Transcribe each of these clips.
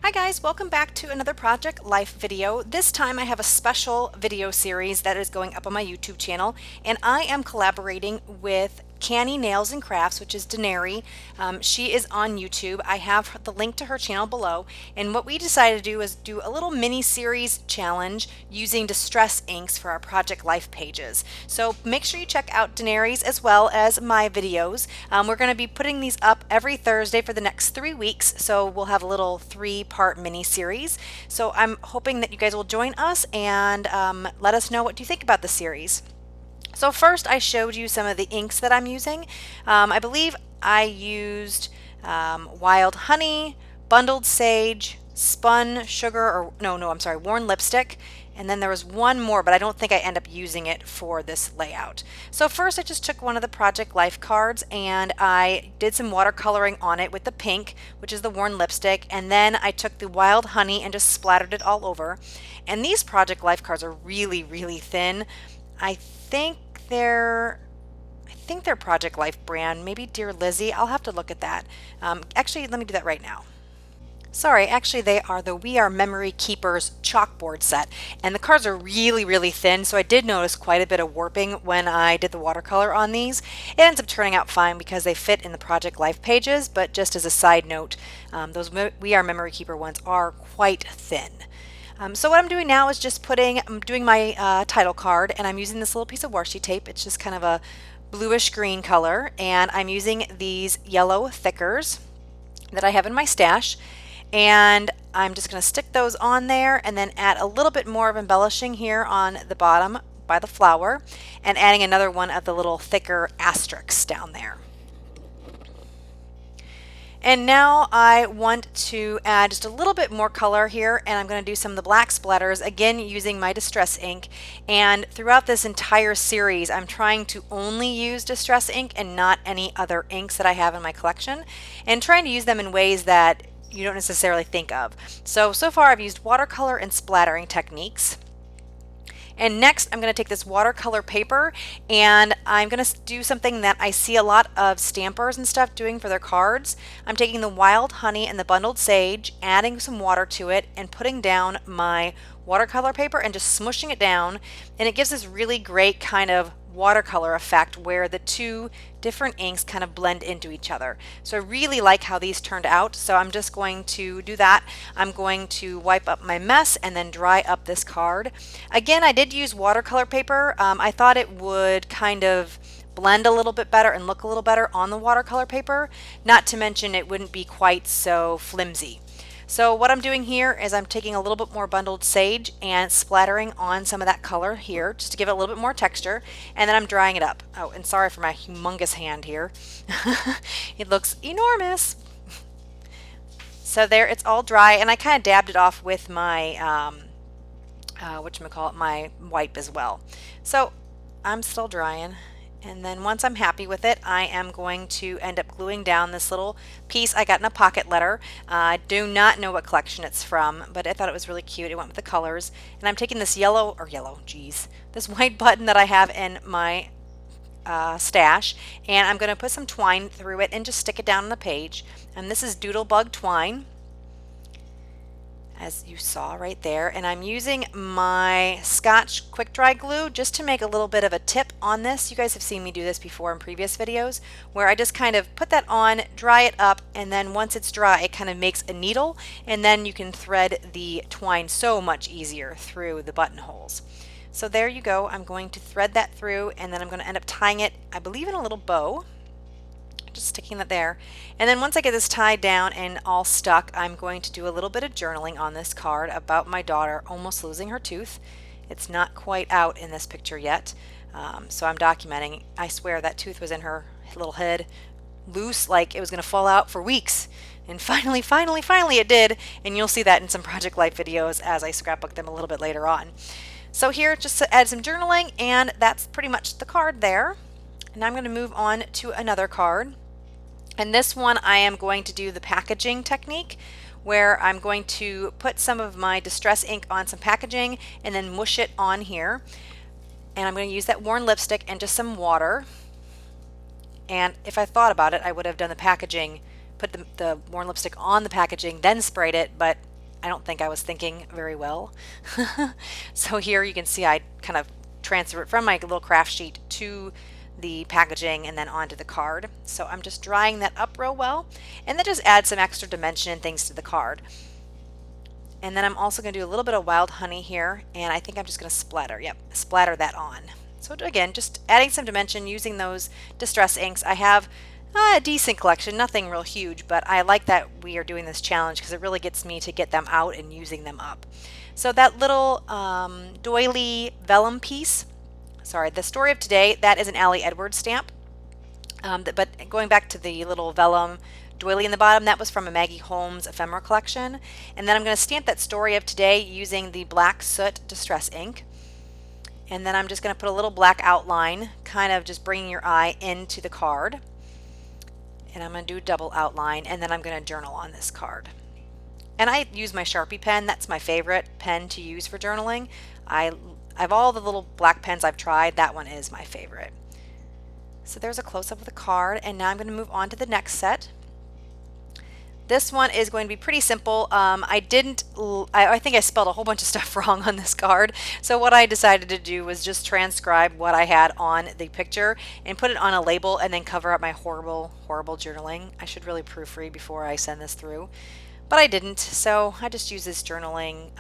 Hi guys, welcome back to another Project Life video. This time I have a special video series that is going up on my YouTube channel, and I am collaborating with Cany Nails and Crafts, which is Danary. She is on YouTube. I have the link to her channel below, and what we decided to do is do a little mini series challenge using distress inks for our Project Life pages. So make sure you check out Danary's as well as my videos. We're going to be putting these up every Thursday for the next 3 weeks, so we'll have a little 3-part mini series. So I'm hoping that you guys will join us and let us know what you think about the series. So first I showed you some of the inks that I'm using. I believe I used wild honey, bundled sage, spun sugar, or I'm sorry, worn lipstick, and then there was one more, but I don't think I end up using it for this layout. So first I just took one of the Project Life cards and I did some watercoloring on it with the pink, which is the worn lipstick, and then I took the wild honey and just splattered it all over. And these Project Life cards are really, really thin. I think they're Project Life brand, maybe Dear Lizzie. I'll have to look at that. Actually, let me do that right now. Sorry, actually they are the We Are Memory Keepers chalkboard set, and the cards are really, really thin, so I did notice quite a bit of warping when I did the watercolor on these. It ends up turning out fine because they fit in the Project Life pages, but just as a side note, those We Are Memory Keeper ones are quite thin. So what I'm doing now is just I'm doing my title card, and I'm using this little piece of washi tape. It's just kind of a bluish green color, and I'm using these yellow thickers that I have in my stash, and I'm just going to stick those on there and then add a little bit more of embellishing here on the bottom by the flower, and adding another one of the little thicker asterisks down there. And now I want to add just a little bit more color here, and I'm going to do some of the black splatters, again using my distress ink. And throughout this entire series, I'm trying to only use distress ink and not any other inks that I have in my collection, and trying to use them in ways that you don't necessarily think of. So far I've used watercolor and splattering techniques. And next I'm going to take this watercolor paper, and I'm going to do something that I see a lot of stampers and stuff doing for their cards. I'm taking the wild honey and the bundled sage, adding some water to it, and putting down my watercolor paper and just smushing it down, and it gives this really great kind of watercolor effect where the two different inks kind of blend into each other. So I really like how these turned out, so I'm just going to do that. I'm going to wipe up my mess and then dry up this card. Again, I did use watercolor paper. I thought it would kind of blend a little bit better and look a little better on the watercolor paper, not to mention it wouldn't be quite so flimsy. So what I'm doing here is I'm taking a little bit more bundled sage and splattering on some of that color here just to give it a little bit more texture, and then I'm drying it up. Oh, and sorry for my humongous hand here. It looks enormous. So there, it's all dry, and I kind of dabbed it off with my my wipe as well. So I'm still drying. And then once I'm happy with it, I am going to end up gluing down this little piece I got in a pocket letter. I do not know what collection it's from, but I thought it was really cute. It went with the colors. And I'm taking this this white button that I have in my stash, and I'm going to put some twine through it and just stick it down on the page. And this is Doodlebug twine, as you saw right there, and I'm using my Scotch quick dry glue just to make a little bit of a tip on this. You guys have seen me do this before in previous videos, where I just kind of put that on, dry it up, and then once it's dry it kind of makes a needle, and then you can thread the twine so much easier through the buttonholes. So there you go. I'm going to thread that through, and then I'm going to end up tying it, I believe, in a little bow. Just sticking that there, and then once I get this tied down and all stuck, I'm going to do a little bit of journaling on this card about my daughter almost losing her tooth. It's not quite out in this picture yet, so I'm documenting. I swear that tooth was in her little head, loose, like it was going to fall out for weeks, and finally it did, and you'll see that in some Project Life videos as I scrapbook them a little bit later on. So here, just to add some journaling, and that's pretty much the card there. And now I'm going to move on to another card. And this one I am going to do the packaging technique, where I'm going to put some of my distress ink on some packaging and then mush it on here. And I'm going to use that worn lipstick and just some water. And if I thought about it, I would have done the packaging, put the worn lipstick on the packaging, then sprayed it, but I don't think I was thinking very well. So here you can see I kind of transfer it from my little craft sheet to the packaging and then onto the card. So I'm just drying that up real well, and then just add some extra dimension and things to the card. And then I'm also going to do a little bit of wild honey here, and I think I'm just going to splatter that on. So again, just adding some dimension using those distress inks. I have a decent collection, nothing real huge, but I like that we are doing this challenge because it really gets me to get them out and using them up. So that little doily vellum piece, sorry, the story of today, that is an Allie Edwards stamp. But going back to the little vellum doily in the bottom, that was from a Maggie Holmes ephemera collection. And then I'm going to stamp that story of today using the black soot distress ink. And then I'm just going to put a little black outline, kind of just bringing your eye into the card. And I'm going to do a double outline, and then I'm going to journal on this card. And I use my Sharpie pen. That's my favorite pen to use for journaling. I've all the little black pens I've tried, that one is my favorite. So there's a close-up of the card, and now I'm going to move on to the next set. This one is going to be pretty simple. I think I spelled a whole bunch of stuff wrong on this card. So what I decided to do was just transcribe what I had on the picture and put it on a label and then cover up my horrible, horrible journaling. I should really proofread before I send this through, but I didn't. So I just used this journaling,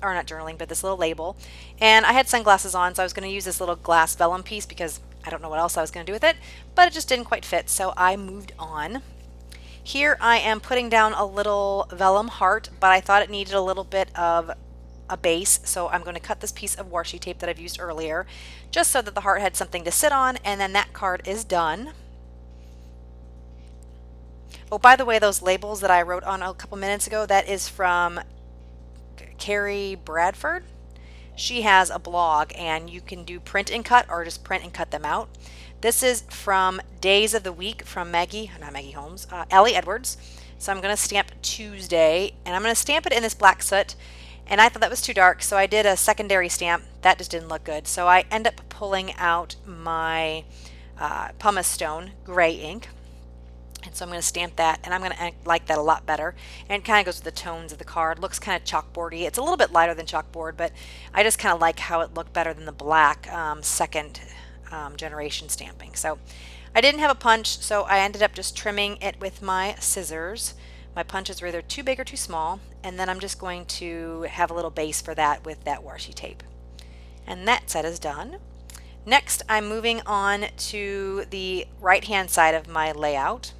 or not journaling, but this little label. And I had sunglasses on, so I was going to use this little glass vellum piece because I don't know what else I was going to do with it, but it just didn't quite fit. So I moved on. Here I am putting down a little vellum heart, but I thought it needed a little bit of a base, so I'm going to cut this piece of washi tape that I've used earlier, just so that the heart had something to sit on, and then that card is done. Oh, by the way, those labels that I wrote on a couple minutes ago, that is from Carrie Bradford. She has a blog, and you can do print and cut or just print and cut them out. This is from Days of the Week from Allie Edwards. So I'm going to stamp Tuesday, and I'm going to stamp it in this black soot. And I thought that was too dark, so I did a secondary stamp. That just didn't look good. So I end up pulling out my pumice stone gray ink. And so I'm going to stamp that, and I'm going to like that a lot better. And it kind of goes with the tones of the card. Looks kind of chalkboardy. It's a little bit lighter than chalkboard, but I just kind of like how it looked better than the black second generation stamping. So I didn't have a punch, so I ended up just trimming it with my scissors. My punches were either too big or too small, and then I'm just going to have a little base for that with that washi tape. And that set is done. Next, I'm moving on to the right hand side of my layout.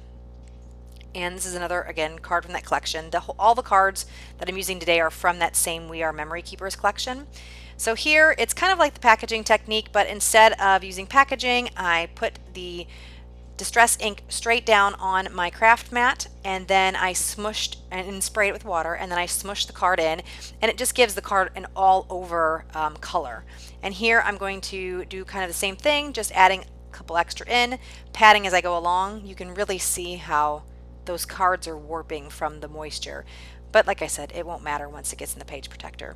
And this is another, again, card from that collection. All the cards that I'm using today are from that same We Are Memory Keepers collection. So here, it's kind of like the packaging technique, but instead of using packaging, I put the distress ink straight down on my craft mat, and then I smushed and sprayed it with water, and then I smushed the card in, and it just gives the card an all-over color. And here I'm going to do kind of the same thing, just adding a couple extra in, patting as I go along. You can really see how those cards are warping from the moisture. But like I said, it won't matter once it gets in the page protector.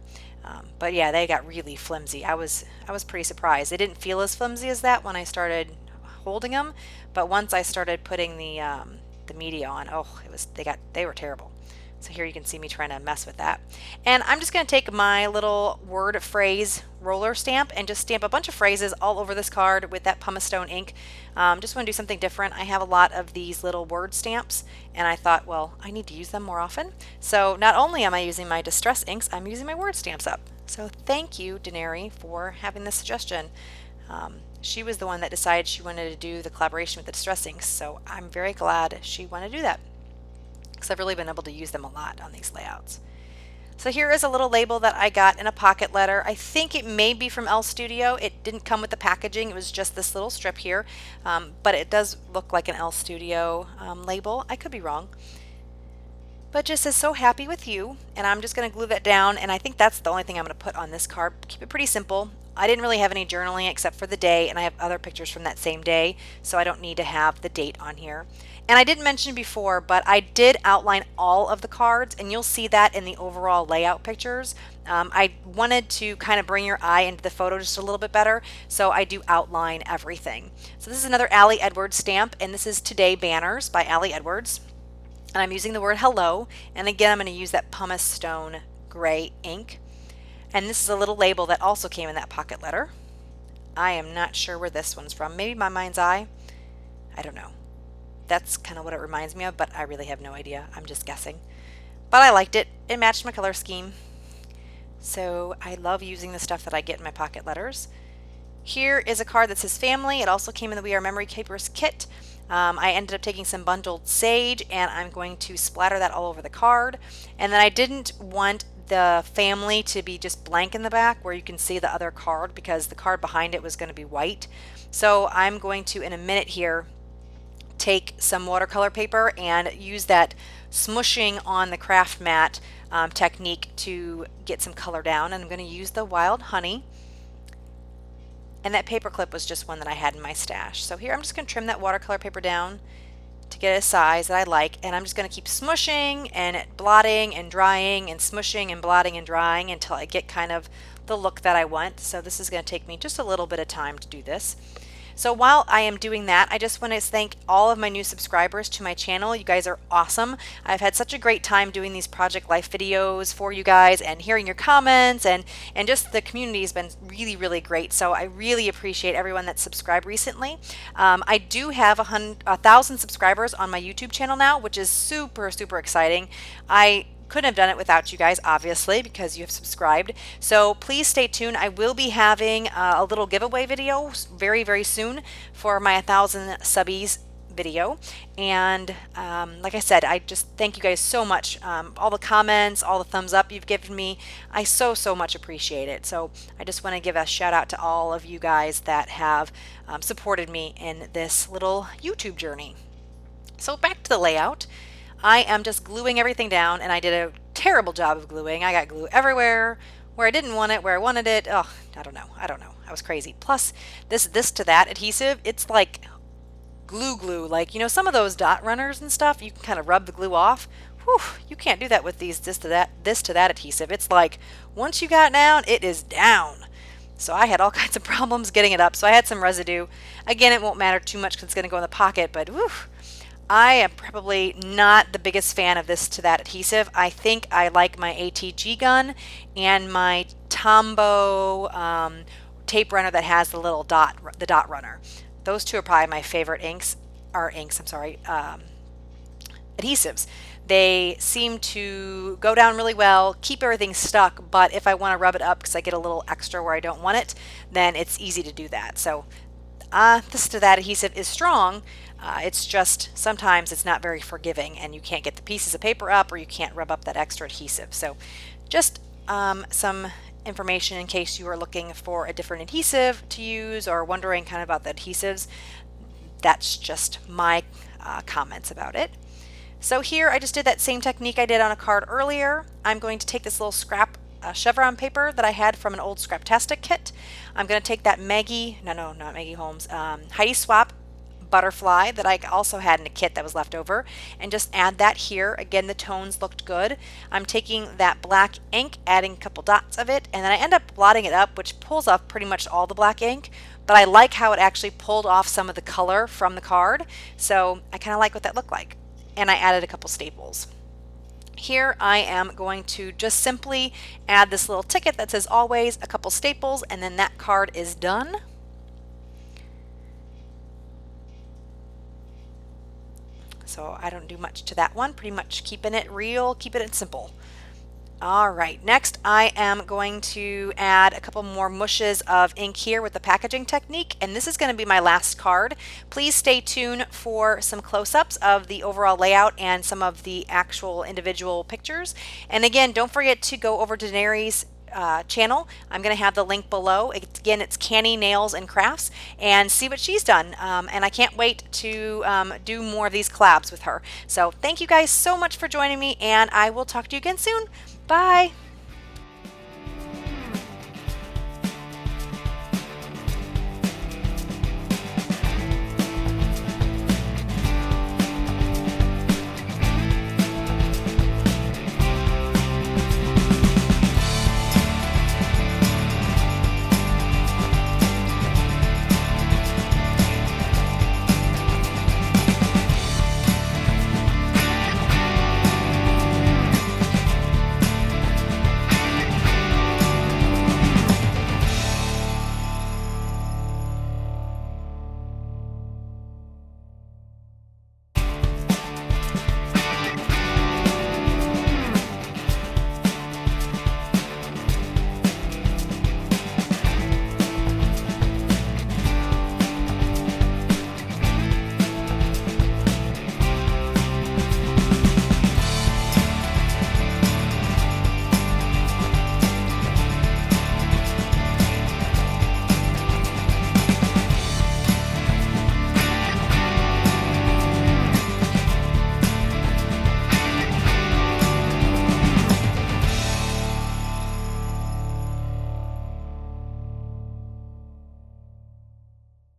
But yeah, they got really flimsy. I was pretty surprised. They didn't feel as flimsy as that when I started holding them, but once I started putting the media on, oh, they were terrible. So here you can see me trying to mess with that. And I'm just going to take my little word phrase roller stamp and just stamp a bunch of phrases all over this card with that pumice stone ink. Just want to do something different. I have a lot of these little word stamps, and I thought, well, I need to use them more often. So not only am I using my distress inks, I'm using my word stamps up. So thank you, Danary, for having this suggestion. She was the one that decided she wanted to do the collaboration with the distress inks, so I'm very glad she wanted to do that, because I've really been able to use them a lot on these layouts. So here is a little label that I got in a pocket letter. I think it may be from Elle Studio. It didn't come with the packaging. It was just this little strip here, but it does look like an Elle Studio label. I could be wrong. But just says, "So happy with you," and I'm just going to glue that down, and I think that's the only thing I'm going to put on this card. Keep it pretty simple. I didn't really have any journaling except for the day, and I have other pictures from that same day, so I don't need to have the date on here. And I didn't mention before, but I did outline all of the cards, and you'll see that in the overall layout pictures. I wanted to kind of bring your eye into the photo just a little bit better, so I do outline everything. So this is another Allie Edwards stamp, and this is Today Banners by Allie Edwards. And I'm using the word hello. And again, I'm going to use that pumice stone gray ink. And this is a little label that also came in that pocket letter. I am not sure where this one's from. Maybe my mind's eye. I don't know. That's kind of what it reminds me of, but I really have no idea. I'm just guessing. But I liked it. It matched my color scheme. So I love using the stuff that I get in my pocket letters. Here is a card that says family. It also came in the We Are Memory Keepers kit. I ended up taking some bundled sage and I'm going to splatter that all over the card. And then I didn't want the family to be just blank in the back where you can see the other card, because the card behind it was going to be white. So I'm going to, in a minute here, take some watercolor paper and use that smushing on the craft mat technique to get some color down. And I'm going to use the Wild Honey. And that paper clip was just one that I had in my stash. So here I'm just going to trim that watercolor paper down to get a size that I like, and I'm just going to keep smushing and blotting and drying and smushing and blotting and drying until I get kind of the look that I want. So this is going to take me just a little bit of time to do this. So while I am doing that, I just want to thank all of my new subscribers to my channel. You guys are awesome. I've had such a great time doing these Project Life videos for you guys and hearing your comments, and just the community has been really, really great. So I really appreciate everyone that's subscribed recently. I do have 1,000 subscribers on my YouTube channel now, which is super, super exciting. I couldn't have done it without you guys, obviously, because you have subscribed. So please stay tuned. I will be having a little giveaway video very, very soon for my 1,000 subbies video. And like I said, I just thank you guys so much. All the comments, all the thumbs up you've given me, I so, so much appreciate it. So I just want to give a shout out to all of you guys that have supported me in this little YouTube journey. So back to the layout. I am just gluing everything down, and I did a terrible job of gluing. I got glue everywhere, where I didn't want it, where I wanted it. Oh, I don't know. I was crazy. Plus, this to that adhesive, it's like glue. Like, you know, some of those dot runners and stuff, you can kind of rub the glue off. Whew, you can't do that with these this to that adhesive. It's like, once you got it down, it is down. So I had all kinds of problems getting it up. So I had some residue. Again, it won't matter too much because it's going to go in the pocket, but whew. I am probably not the biggest fan of this to that adhesive. I think I like my ATG gun and my Tombow tape runner that has the little dot runner. Those two are probably my favorite adhesives. They seem to go down really well, keep everything stuck, but if I want to rub it up because I get a little extra where I don't want it, then it's easy to do that. So this to that adhesive is strong. It's just sometimes it's not very forgiving and you can't get the pieces of paper up, or you can't rub up that extra adhesive. So just some information in case you are looking for a different adhesive to use or wondering kind of about the adhesives. That's just my comments about it. So here I just did that same technique I did on a card earlier. I'm going to take this little scrap chevron paper that I had from an old Scraptastic kit. I'm going to take that not Maggie Holmes, Heidi Swap butterfly that I also had in a kit that was left over, and just add that here. Again, the tones looked good. I'm taking that black ink, adding a couple dots of it, and then I end up blotting it up, which pulls off pretty much all the black ink, but I like how it actually pulled off some of the color from the card, so I kind of like what that looked like. And I added a couple staples. Here I am going to just simply add this little ticket that says always, a couple staples, and then that card is done. So I don't do much to that one, pretty much keeping it real, keeping it simple. All right, next I am going to add a couple more mushes of ink here with the packaging technique, and this is going to be my last card. Please stay tuned for some close-ups of the overall layout and some of the actual individual pictures. And again, don't forget to go over to Danary's channel. I'm going to have the link below. Again, it's Cany Nails and Crafts, and see what she's done. And I can't wait to do more of these collabs with her. So thank you guys so much for joining me, and I will talk to you again soon. Bye.